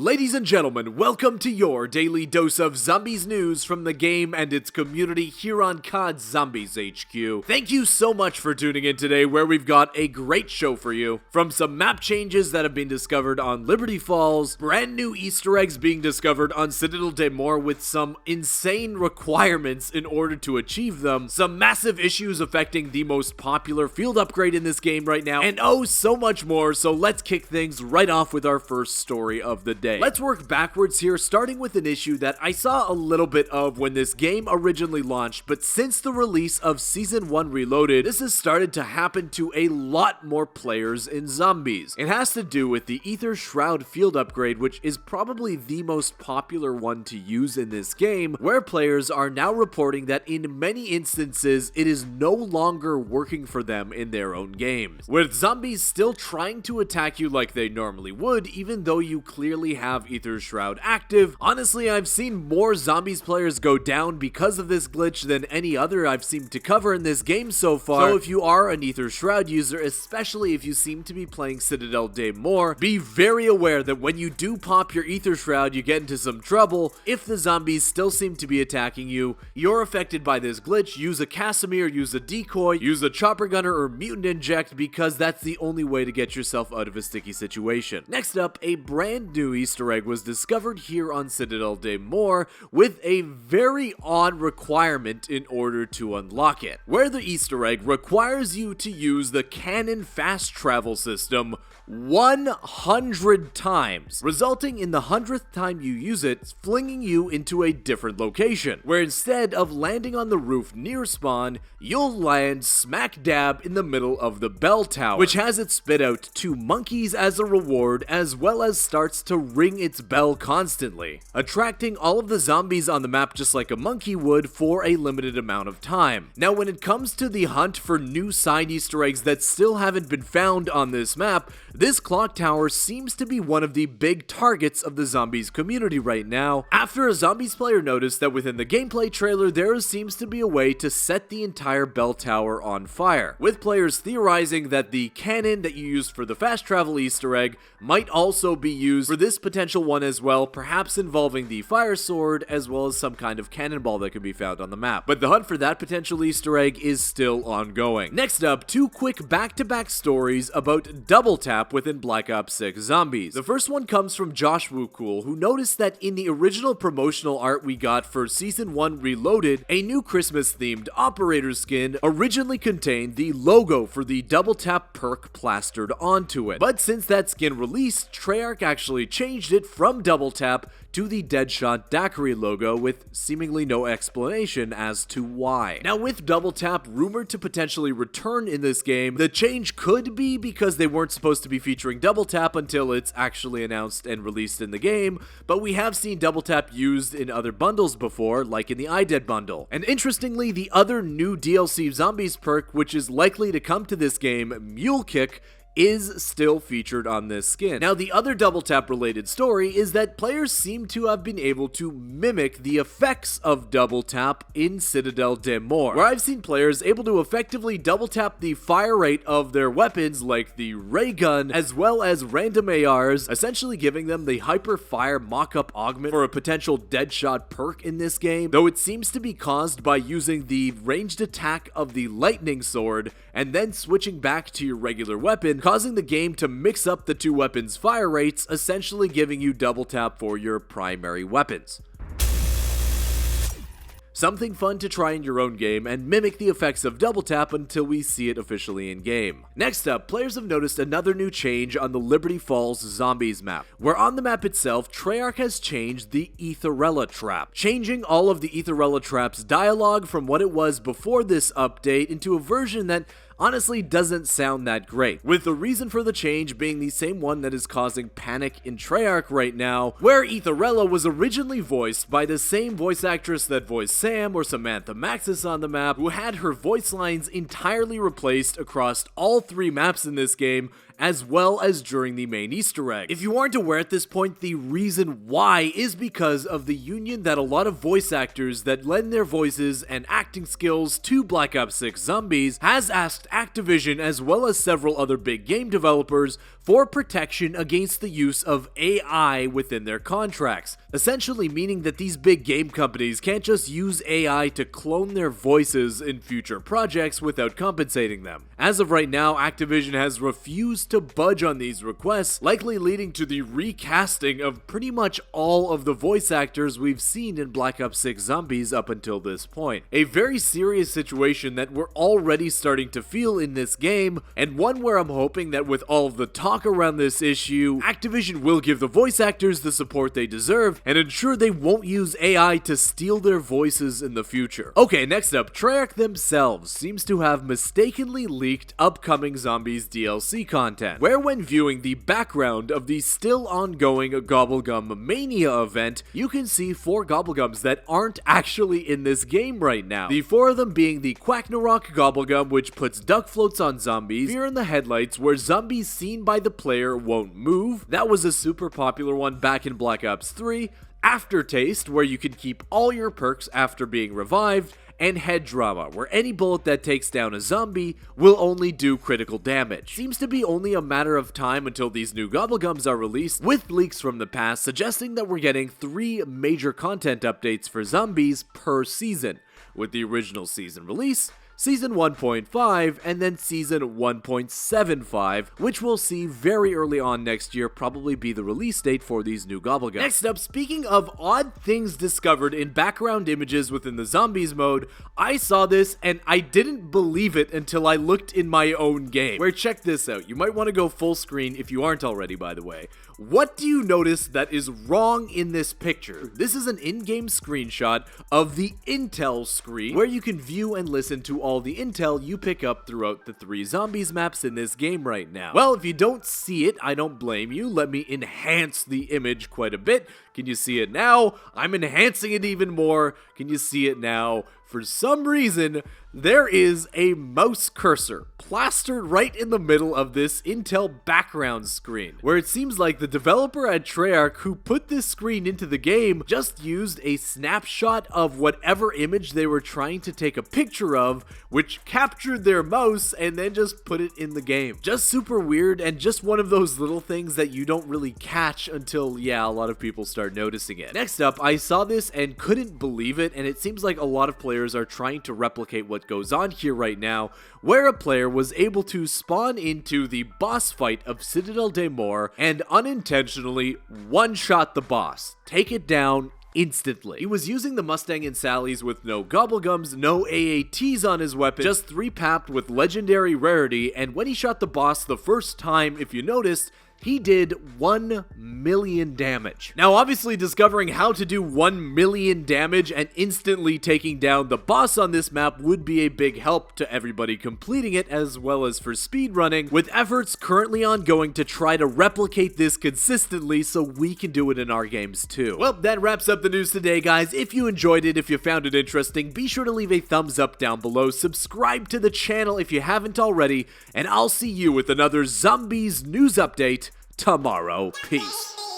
Ladies and gentlemen, welcome to your daily dose of zombies news from the game and its community here on COD Zombies HQ. Thank you so much for tuning in today, where we've got a great show for you. From some map changes that have been discovered on Liberty Falls, brand new Easter eggs being discovered on Citadelle Des Morts with some insane requirements in order to achieve them, some massive issues affecting the most popular field upgrade in this game right now, and oh so much more. So let's kick things right off with our first story of the day. Let's work backwards here, starting with an issue that I saw a little bit of when this game originally launched, but since the release of Season 1 Reloaded, this has started to happen to a lot more players in zombies. It has to do with the Aether Shroud field upgrade, which is probably the most popular one to use in this game, where players are now reporting that in many instances it is no longer working for them in their own games. With zombies still trying to attack you like they normally would, even though you clearly have Aether Shroud active. Honestly, I've seen more zombies players go down because of this glitch than any other I've seemed to cover in this game so far. So if you are an Aether Shroud user, especially if you seem to be playing Citadelle Des Morts, be very aware that when you do pop your Aether Shroud, you get into some trouble. If the zombies still seem to be attacking you, you're affected by this glitch. Use a Casimir, use a decoy, use a chopper gunner or mutant inject, because that's the only way to get yourself out of a sticky situation. Next up, a brand new Easter egg was discovered here on Citadelle Des Morts with a very odd requirement in order to unlock it, where the Easter egg requires you to use the cannon fast travel system 100 times, resulting in the 100th time you use it flinging you into a different location, where instead of landing on the roof near spawn, you'll land smack dab in the middle of the bell tower, which has it spit out 2 monkeys as a reward, as well as starts to ring its bell constantly, attracting all of the zombies on the map just like a monkey would for a limited amount of time. Now, when it comes to the hunt for new side Easter eggs that still haven't been found on this map, this clock tower seems to be one of the big targets of the zombies community right now, after a zombies player noticed that within the gameplay trailer there seems to be a way to set the entire bell tower on fire, with players theorizing that the cannon that you used for the fast travel Easter egg might also be used for this potential one as well, perhaps involving the fire sword as well as some kind of cannonball that can be found on the map. But the hunt for that potential Easter egg is still ongoing. Next up, 2 quick back-to-back stories about double tap within Black Ops 6 Zombies. The first one comes from Josh Woocool, who noticed that in the original promotional art we got for Season 1 Reloaded, a new Christmas-themed operator skin originally contained the logo for the double tap perk plastered onto it. But since that skin released, Treyarch actually changed it from double tap to the Deadshot Daiquiri logo, with seemingly no explanation as to why. Now, with double tap rumored to potentially return in this game, the change could be because they weren't supposed to be featuring double tap until it's actually announced and released in the game, but we have seen double tap used in other bundles before, like in the iDead bundle. And interestingly, the other new DLC Zombies perk, which is likely to come to this game, Mule Kick, is still featured on this skin. Now, the other double tap related story is that players seem to have been able to mimic the effects of double tap in Citadelle Des Morts, where I've seen players able to effectively double tap the fire rate of their weapons like the ray gun as well as random ARs, essentially giving them the hyper fire mock-up augment for a potential Deadshot perk in this game, though it seems to be caused by using the ranged attack of the lightning sword and then switching back to your regular weapon, causing the game to mix up the 2 weapons' fire rates, essentially giving you double tap for your primary weapons. Something fun to try in your own game and mimic the effects of double tap until we see it officially in game. Next up, players have noticed another new change on the Liberty Falls Zombies map, where on the map itself, Treyarch has changed the Aetherella trap, changing all of the Aetherella trap's dialogue from what it was before this update into a version that honestly doesn't sound that great, with the reason for the change being the same one that is causing panic in Treyarch right now, where Aetherella was originally voiced by the same voice actress that voiced Sam or Samantha Maxis on the map, who had her voice lines entirely replaced across all 3 maps in this game, as well as during the main Easter egg. If you aren't aware at this point, the reason why is because of the union that a lot of voice actors that lend their voices and acting skills to Black Ops 6 Zombies has asked Activision as well as several other big game developers for protection against the use of AI within their contracts, essentially meaning that these big game companies can't just use AI to clone their voices in future projects without compensating them. As of right now, Activision has refused to budge on these requests, likely leading to the recasting of pretty much all of the voice actors we've seen in Black Ops 6 Zombies up until this point. A very serious situation that we're already starting to feel in this game, and one where I'm hoping that with all of the talk around this issue, Activision will give the voice actors the support they deserve and ensure they won't use AI to steal their voices in the future. Okay, next up, Treyarch themselves seems to have mistakenly leaked upcoming Zombies DLC content, where when viewing the background of the still ongoing Gobblegum Mania event, you can see 4 Gobblegums that aren't actually in this game right now. The 4 of them being the Quacknarok Gobblegum, which puts duck floats on zombies, Fear in the Headlights, where zombies seen by the player won't move, that was a super popular one back in Black Ops 3, Aftertaste, where you can keep all your perks after being revived, and Head Drama, where any bullet that takes down a zombie will only do critical damage. Seems to be only a matter of time until these new Gobblegums are released, with leaks from the past suggesting that we're getting 3 major content updates for zombies per season, with the original season release, Season 1.5, and then Season 1.75, which we'll see very early on next year probably be the release date for these new Gobblegums. Next up, speaking of odd things discovered in background images within the Zombies mode, I saw this and I didn't believe it until I looked in my own game. Where, check this out, you might want to go full screen if you aren't already, by the way. What do you notice that is wrong in this picture? This is an in-game screenshot of the intel screen, where you can view and listen to all the intel you pick up throughout the 3 Zombies maps in this game right now. Well, if you don't see it, I don't blame you. Let me enhance the image quite a bit. Can you see it now? I'm enhancing it even more. Can you see it now? For some reason, there is a mouse cursor plastered right in the middle of this Intel background screen, where it seems like the developer at Treyarch who put this screen into the game just used a snapshot of whatever image they were trying to take a picture of, which captured their mouse and then just put it in the game. Just super weird, and just one of those little things that you don't really catch until, yeah, a lot of people start noticing it. Next up, I saw this and couldn't believe it, and it seems like a lot of players are trying to replicate what goes on here right now, where a player was able to spawn into the boss fight of Citadelle Des Morts and unintentionally one-shot the boss, take it down instantly. He was using the Mustang and Sally's with no Gobblegums, no AATs on his weapon, just 3 papped with legendary rarity, and when he shot the boss the first time, if you noticed, he did 1 million damage. Now, obviously, discovering how to do 1 million damage and instantly taking down the boss on this map would be a big help to everybody completing it, as well as for speedrunning, with efforts currently ongoing to try to replicate this consistently so we can do it in our games too. Well, that wraps up the news today, guys. If you enjoyed it, if you found it interesting, be sure to leave a thumbs up down below, subscribe to the channel if you haven't already, and I'll see you with another Zombies news update tomorrow. Peace.